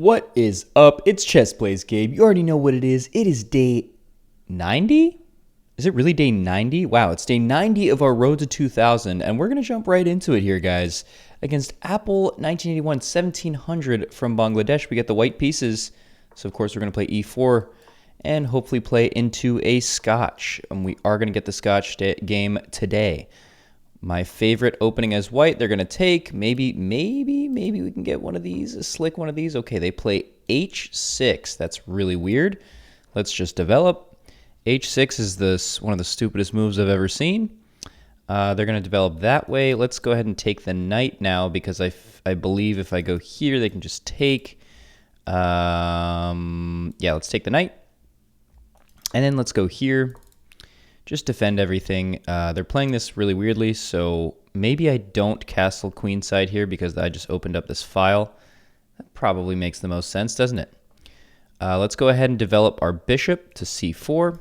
What is up? It's Chess Plays Gabe. You already know what it is. It is day 90? Is it really day 90? Wow, it's day 90 of our road to 2000, and we're going to jump right into it here, guys. Against Apple 1981 1700 from Bangladesh, we get the white pieces. So, of course, we're going to play e4 and hopefully play into a Scotch. And we are going to get the Scotch game today. My favorite opening as white, they're going to take, maybe we can get one of these, a slick one of these. Okay, they play h6. That's really weird. Let's just develop. h6 is one of the stupidest moves I've ever seen. They're going to develop that way. Let's go ahead and take the knight now because I believe if I go here, they can just take. Yeah, let's take the knight. And then let's go here. Just defend everything. They're playing this really weirdly, so maybe I don't castle queenside here because I just opened up this file. That probably makes the most sense, doesn't it? Let's go ahead and develop our bishop to c4,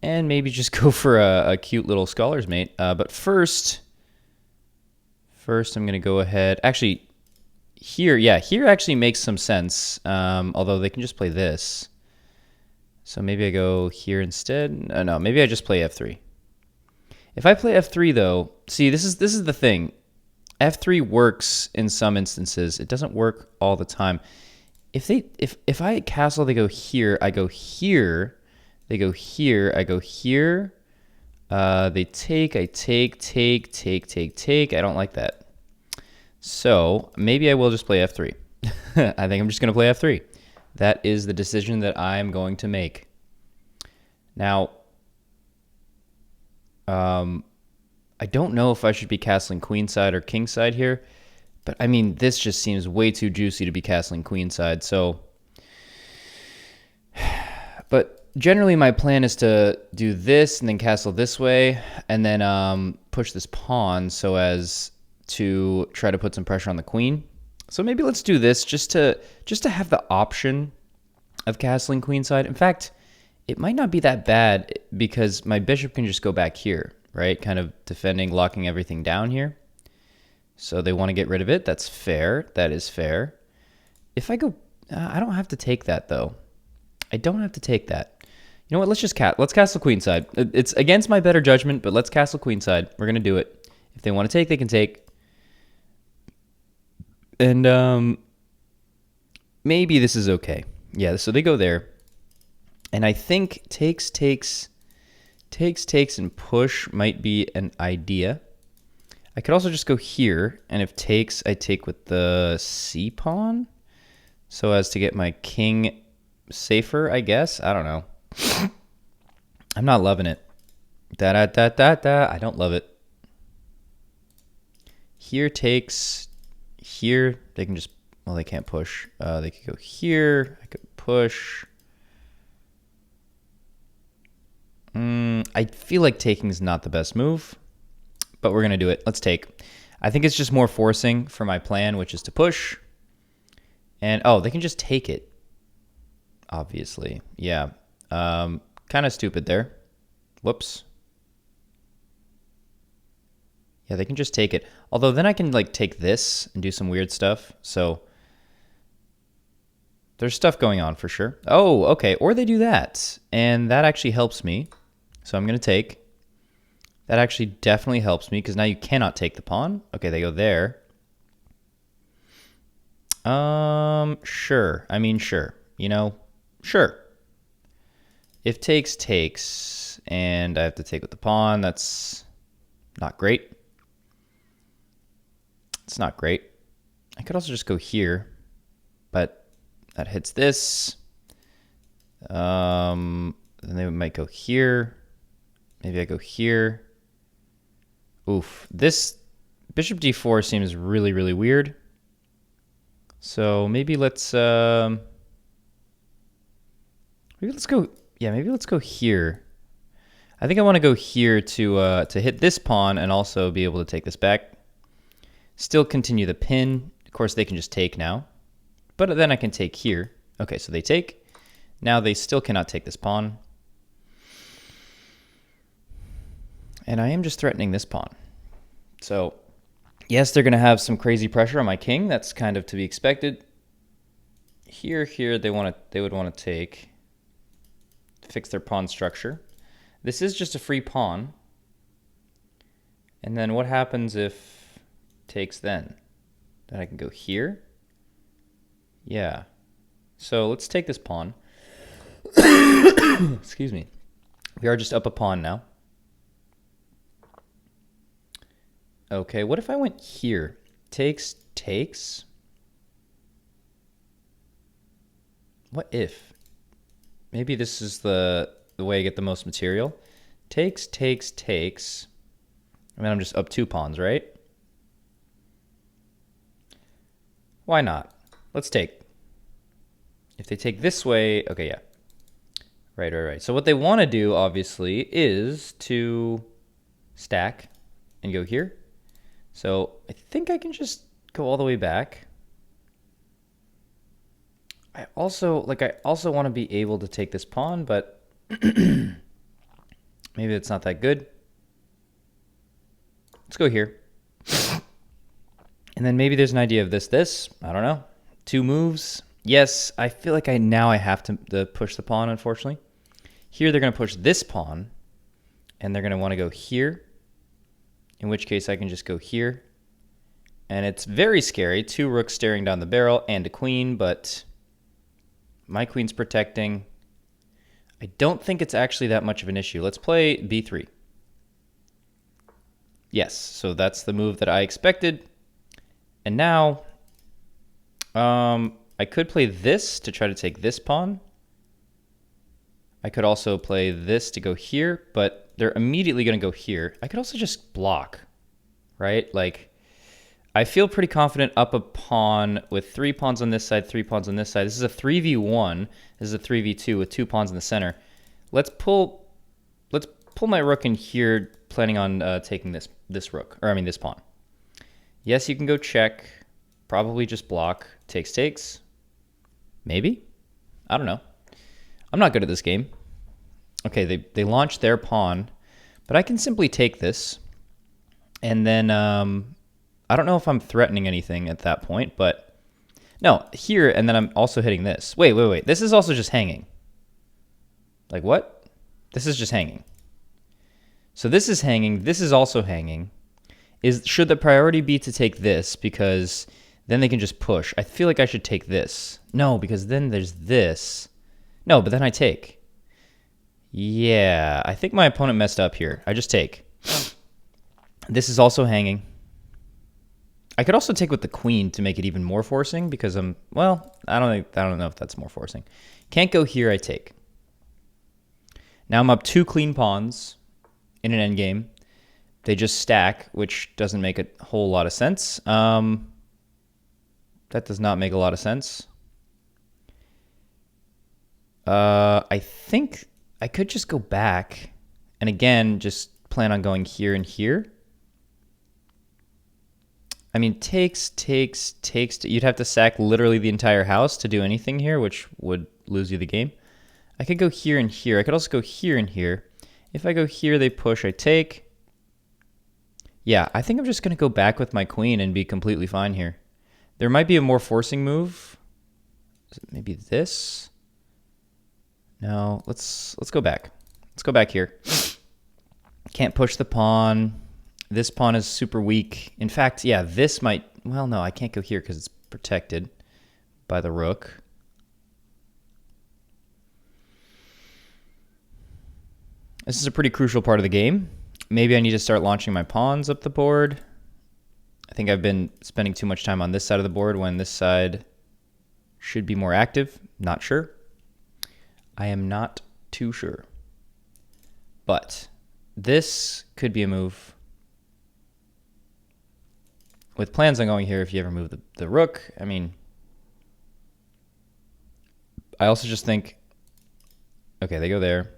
and maybe just go for a cute little scholar's mate. But first I'm going to go ahead. Actually, here actually makes some sense, although they can just play this. So maybe I go here instead. No, maybe I just play f3. If I play f3 though, see this is the thing. f3 works in some instances. It doesn't work all the time. If I castle, they go here. I go here. They go here. I go here. They take. I take. I don't like that. So maybe I will just play f3. I think I'm just gonna play f3. That is the decision that I am going to make. Now, I don't know if I should be castling queenside or kingside here, but I mean, this just seems way too juicy to be castling queenside. So, but generally my plan is to do this and then castle this way and then push this pawn so as to try to put some pressure on the queen. So maybe let's do this just to have the option of castling queenside. In fact, it might not be that bad because my bishop can just go back here, right? Kind of defending, locking everything down here. So they want to get rid of it. That's fair. That is fair. If I go, I don't have to take that though. I don't have to take that. You know what? Let's just let's castle queenside. It's against my better judgment, but let's castle queenside. We're gonna do it. If they want to take, they can take. And maybe this is okay. Yeah, so they go there. And I think takes, and push might be an idea. I could also just go here. And if takes, I take with the C pawn. So as to get my king safer, I guess. I don't know. I'm not loving it. I don't love it. Here takes... Here, they can just, well, they can't push. They could go here. I could push. I feel like taking is not the best move, but we're going to do it. Let's take. I think it's just more forcing for my plan, which is to push. And, oh, they can just take it, obviously. Yeah. Kind of stupid there. Whoops. Yeah, they can just take it. Although then I can like take this and do some weird stuff. So there's stuff going on for sure. Oh, okay. Or they do that. And that actually helps me. So I'm going to take. That actually definitely helps me because now you cannot take the pawn. Okay, they go there. Sure. I mean, sure. You know, sure. If takes, and I have to take with the pawn, that's not great. It's not great. I could also just go here, but that hits this. Then they might go here. Maybe I go here. Oof. This bishop d4 seems really, really weird. So maybe let's go. Yeah, maybe let's go here. I think I want to go here to hit this pawn and also be able to take this back. Still continue the pin. Of course, they can just take now. But then I can take here. Okay, so they take. Now they still cannot take this pawn. And I am just threatening this pawn. So, yes, they're going to have some crazy pressure on my king. That's kind of to be expected. here they would want to take, fix their pawn structure. This is just a free pawn. And then what happens if takes then? Then I can go here. Yeah. So let's take this pawn. Excuse me. We are just up a pawn now. Okay, what if I went here? Takes, takes. What if? Maybe this is the way I get the most material. Takes, takes, takes. I mean, I'm just up 2 pawns, right? Why not? Let's take. If they take this way, okay, yeah. Right. So what they want to do, obviously, is to stack and go here. So I think I can just go all the way back. I also want to be able to take this pawn, but maybe it's not that good. Let's go here. And then maybe there's an idea of this. I don't know. 2 moves. Yes, I feel like now I have to push the pawn, unfortunately. Here they're going to push this pawn, and they're going to want to go here, in which case I can just go here. And it's very scary. 2 rooks staring down the barrel and a queen, but my queen's protecting. I don't think it's actually that much of an issue. Let's play b3. Yes, so that's the move that I expected. And now, I could play this to try to take this pawn. I could also play this to go here, but they're immediately going to go here. I could also just block, right? Like, I feel pretty confident up a pawn with 3 pawns on this side, 3 pawns on this side. This is a 3v1. This is a 3v2 with 2 pawns in the center. Let's pull my rook in here, planning on taking this rook, or I mean this pawn. Yes, you can go check. Probably just block. Takes. Maybe? I don't know. I'm not good at this game. Okay, they launched their pawn, but I can simply take this. And then, I don't know if I'm threatening anything at that point, but no, here, and then I'm also hitting this. Wait. This is also just hanging. Like what? This is just hanging. So this is hanging. This is also hanging. Should the priority be to take this because then they can just push? I feel like I should take this. No, because then there's this. No, but then I take. Yeah, I think my opponent messed up here. I just take. This is also hanging. I could also take with the queen to make it even more forcing because I don't know if that's more forcing. Can't go here, I take. Now I'm up 2 clean pawns in an endgame. They just stack, which doesn't make a whole lot of sense. That does not make a lot of sense. I think I could just go back and again, just plan on going here and here. I mean, takes. You'd have to sack literally the entire house to do anything here, which would lose you the game. I could go here and here. I could also go here and here. If I go here, they push, I take. Yeah, I think I'm just going to go back with my queen and be completely fine here. There might be a more forcing move. Is it maybe this? No, let's go back. Let's go back here. Can't push the pawn. This pawn is super weak. In fact, yeah, this might... Well, no, I can't go here because it's protected by the rook. This is a pretty crucial part of the game. Maybe I need to start launching my pawns up the board. I think I've been spending too much time on this side of the board when this side should be more active. Not sure. I am not too sure. But this could be a move. With plans on going here, if you ever move the rook, I mean... I also just think... Okay, they go there.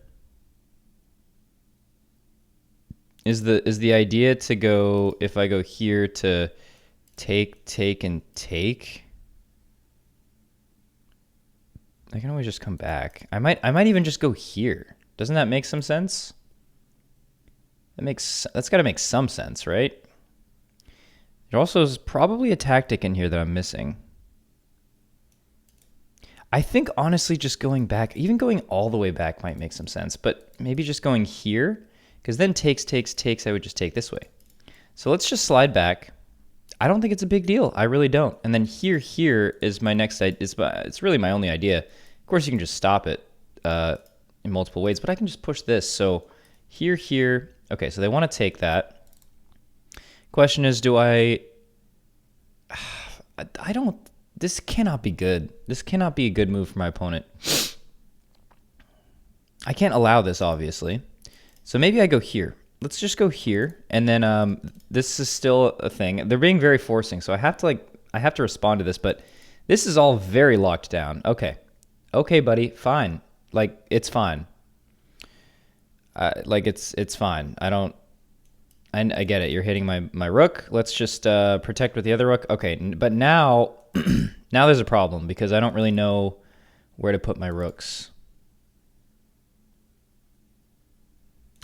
Is the idea to go, if I go here, to take, and take? I can always just come back. I might even just go here. Doesn't that make some sense? That's got to make some sense, right? There also is probably a tactic in here that I'm missing. I think honestly just going back, even going all the way back might make some sense, but maybe just going here, because then takes, I would just take this way. So let's just slide back. I don't think it's a big deal. I really don't. And then here is my next idea. It's really my only idea. Of course, you can just stop it in multiple ways, but I can just push this. So here. Okay, so they want to take that. Question is, do I don't... This cannot be good. This cannot be a good move for my opponent. I can't allow this, obviously. So maybe I go here. Let's just go here. And then this is still a thing. They're being very forcing, so I have to respond to this, but this is all very locked down. Okay. Okay, buddy. Fine. Like, it's fine. Like, it's fine. I get it. You're hitting my rook. Let's just protect with the other rook. Okay, but now... now there's a problem because I don't really know where to put my rooks.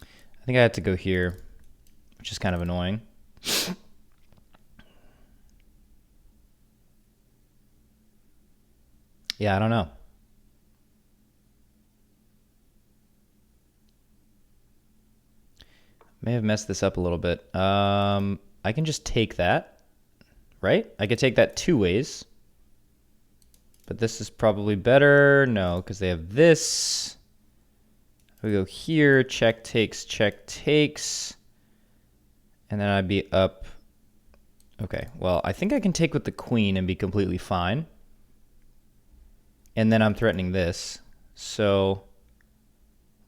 I think I have to go here, which is kind of annoying. Yeah, I don't know. May have messed this up a little bit. I can just take that. Right? I could take that two ways. But this is probably better. No, because they have this. We go here. Check takes. And then I'd be up. Okay, well, I think I can take with the queen and be completely fine. And then I'm threatening this. So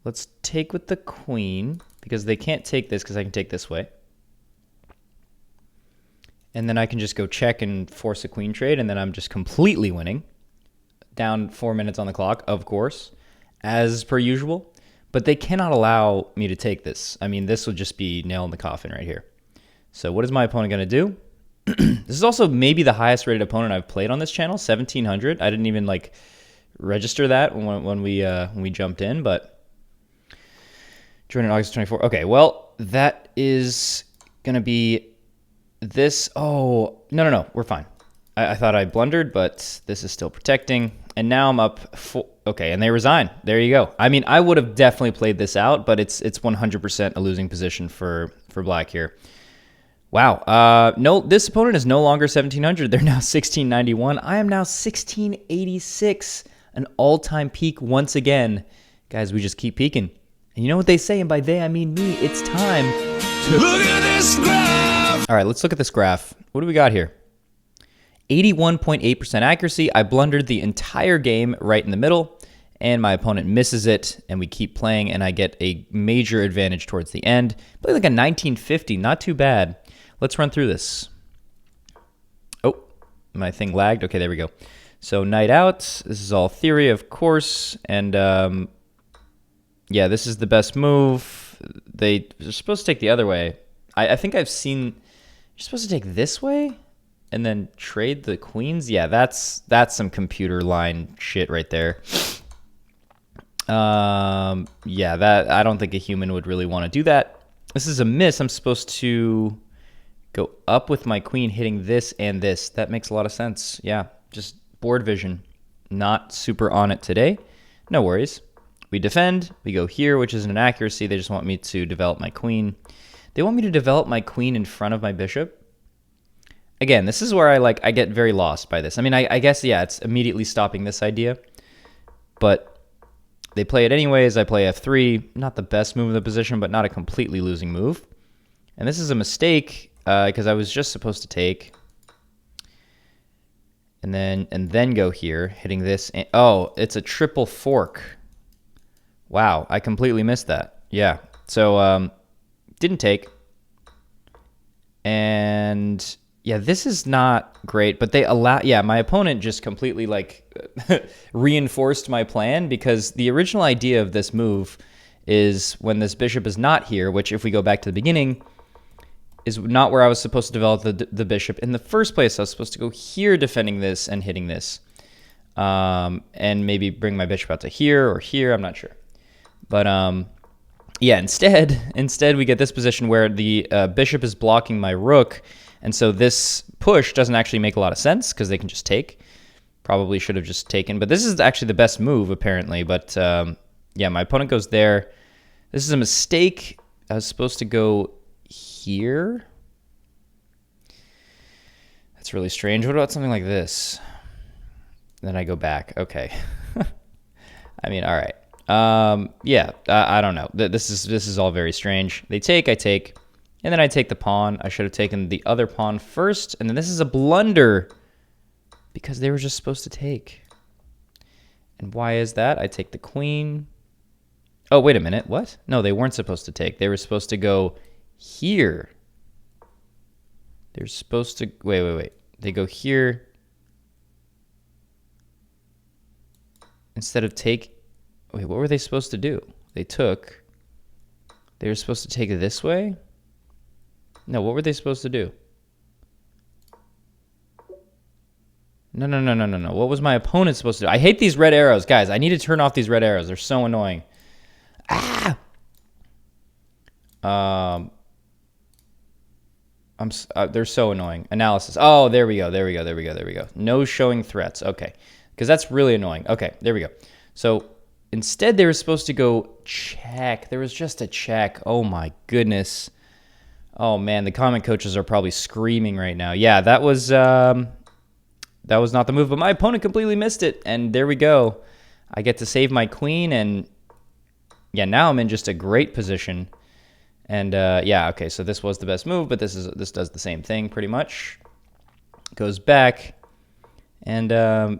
let's take with the queen, because they can't take this because I can take this way. And then I can just go check and force a queen trade, and then I'm just completely winning. Down 4 minutes on the clock, of course, as per usual. But they cannot allow me to take this. I mean, this will just be nail in the coffin right here. So what is my opponent going to do? This is also maybe the highest rated opponent I've played on this channel, 1700. I didn't even like register that when we jumped in, but joined in August 24. Okay, well, that is going to be... This, oh, no, we're fine. I thought I blundered, but this is still protecting. And now I'm up, okay, and they resign. There you go. I mean, I would have definitely played this out, but it's 100% a losing position for black here. Wow. No, this opponent is no longer 1700. They're now 1691. I am now 1686, an all-time peak once again. Guys, we just keep peaking. And you know what they say, and by they, I mean me. It's time to... Look at this graph! All right, let's look at this graph. What do we got here? 81.8% accuracy. I blundered the entire game right in the middle, and my opponent misses it, and we keep playing, and I get a major advantage towards the end. Play like a 1950, not too bad. Let's run through this. Oh, my thing lagged. Okay, there we go. So knight out. This is all theory, of course, and yeah, this is the best move. They're supposed to take the other way. I think I've seen... You're supposed to take this way and then trade the queens? Yeah, that's some computer line shit right there. Yeah, that I don't think a human would really want to do that. This is a miss. I'm supposed to go up with my queen hitting this and this. That makes a lot of sense. Yeah, just board vision. Not super on it today. No worries. We defend. We go here, which is an accuracy. They just want me to develop my queen. They want me to develop my queen in front of my bishop. Again, this is where I get very lost by this. I mean, I guess, yeah, it's immediately stopping this idea. But they play it anyways. I play f3. Not the best move in the position, but not a completely losing move. And this is a mistake because I was just supposed to take. And then go here, hitting this. And, oh, it's a triple fork. Wow, I completely missed that. Yeah, so... didn't take. And yeah, this is not great, but they allow... Yeah, my opponent just completely like reinforced my plan, because the original idea of this move is when this bishop is not here, which if we go back to the beginning, is not where I was supposed to develop the bishop. In the first place, I was supposed to go here defending this and hitting this. And maybe bring my bishop out to here or here, I'm not sure. But yeah, instead we get this position where the bishop is blocking my rook, and so this push doesn't actually make a lot of sense because they can just take. Probably should have just taken, but this is actually the best move apparently. But yeah, my opponent goes there. This is a mistake. I was supposed to go here. That's really strange. What about something like this? Then I go back. Okay. I mean, all right. Yeah, I don't know. This is all very strange. They take, I take, and then I take the pawn. I should have taken the other pawn first, and then this is a blunder because they were just supposed to take. And why is that? I take the queen. Oh, wait a minute. What? No, they weren't supposed to take. They were supposed to go here. They're supposed to... Wait. They go here. Instead of take... Wait, what were they supposed to do? They took... They were supposed to take it this way? No, what were they supposed to do? No. What was my opponent supposed to do? I hate these red arrows. Guys, I need to turn off these red arrows. They're so annoying. Ah! They're so annoying. Analysis. Oh, there we go. No showing threats. Okay. Because that's really annoying. Okay, there we go. So instead they were supposed to go check. There was just a check. Oh my goodness. Oh man, the comment coaches are probably screaming right now. Yeah, that was not the move, but my opponent completely missed it. And there we go. I get to save my queen, and yeah, now I'm in just a great position. And yeah, okay, so this was the best move, but this does the same thing pretty much. Goes back. And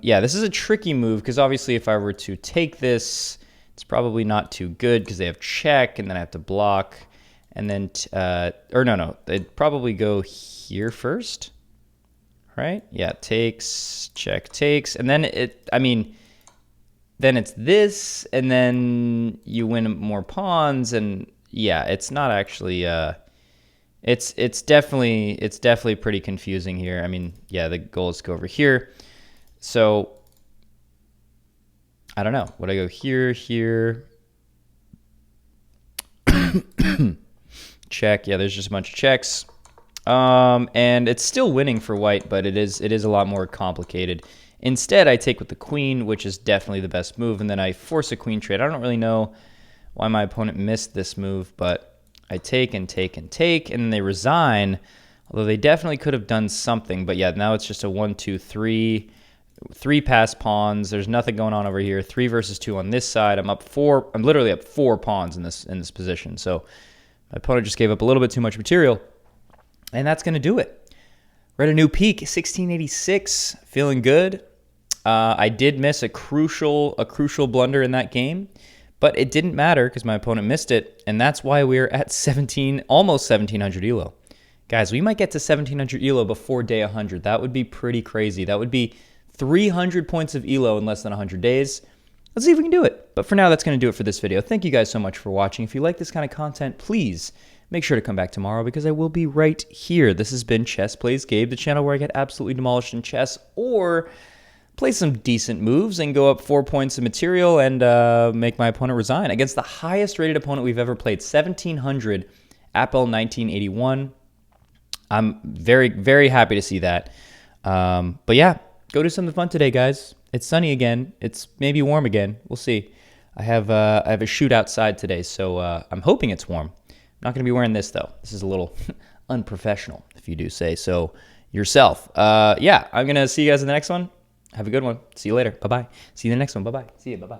yeah, this is a tricky move because obviously if I were to take this, it's probably not too good because they have check, and then I have to block. And then, or no, they'd probably go here first, right? Yeah, takes, check, takes. And then then it's this, and then you win more pawns, and yeah, it's not actually, it's definitely pretty confusing here. I mean, yeah, the goal is to go over here. So, I don't know. Would I go here? Check. Yeah, there's just a bunch of checks. And it's still winning for white, but it is a lot more complicated. Instead, I take with the queen, which is definitely the best move, and then I force a queen trade. I don't really know why my opponent missed this move, but I take and take and take, and then they resign, although they definitely could have done something. But yeah, now it's just a 1, 2, 3. 3 pass pawns. There's nothing going on over here. 3 versus 2 on this side. I'm literally up 4 pawns in this position. So my opponent just gave up a little bit too much material, and that's going to do it. We're at a new peak, 1686. Feeling good. I did miss a crucial blunder in that game, but it didn't matter because my opponent missed it, and that's why we're at almost 1700 elo. Guys, we might get to 1700 elo before day 100. That would be pretty crazy. That would be 300 points of elo in less than 100 days. Let's see if we can do it. But for now, that's going to do it for this video. Thank you guys so much for watching. If you like this kind of content, please make sure to come back tomorrow because I will be right here. This has been Chess Plays Gabe, the channel where I get absolutely demolished in chess or play some decent moves and go up 4 points of material and make my opponent resign against the highest rated opponent we've ever played, 1700, Appel 1981. I'm very, very happy to see that. But yeah, go do something fun today, guys. It's sunny again. It's maybe warm again. We'll see. I have a shoot outside today, so I'm hoping it's warm. I'm not going to be wearing this, though. This is a little unprofessional, if you do say so yourself. Yeah, I'm going to see you guys in the next one. Have a good one. See you later. Bye-bye. See you in the next one. Bye-bye. See you. Bye-bye.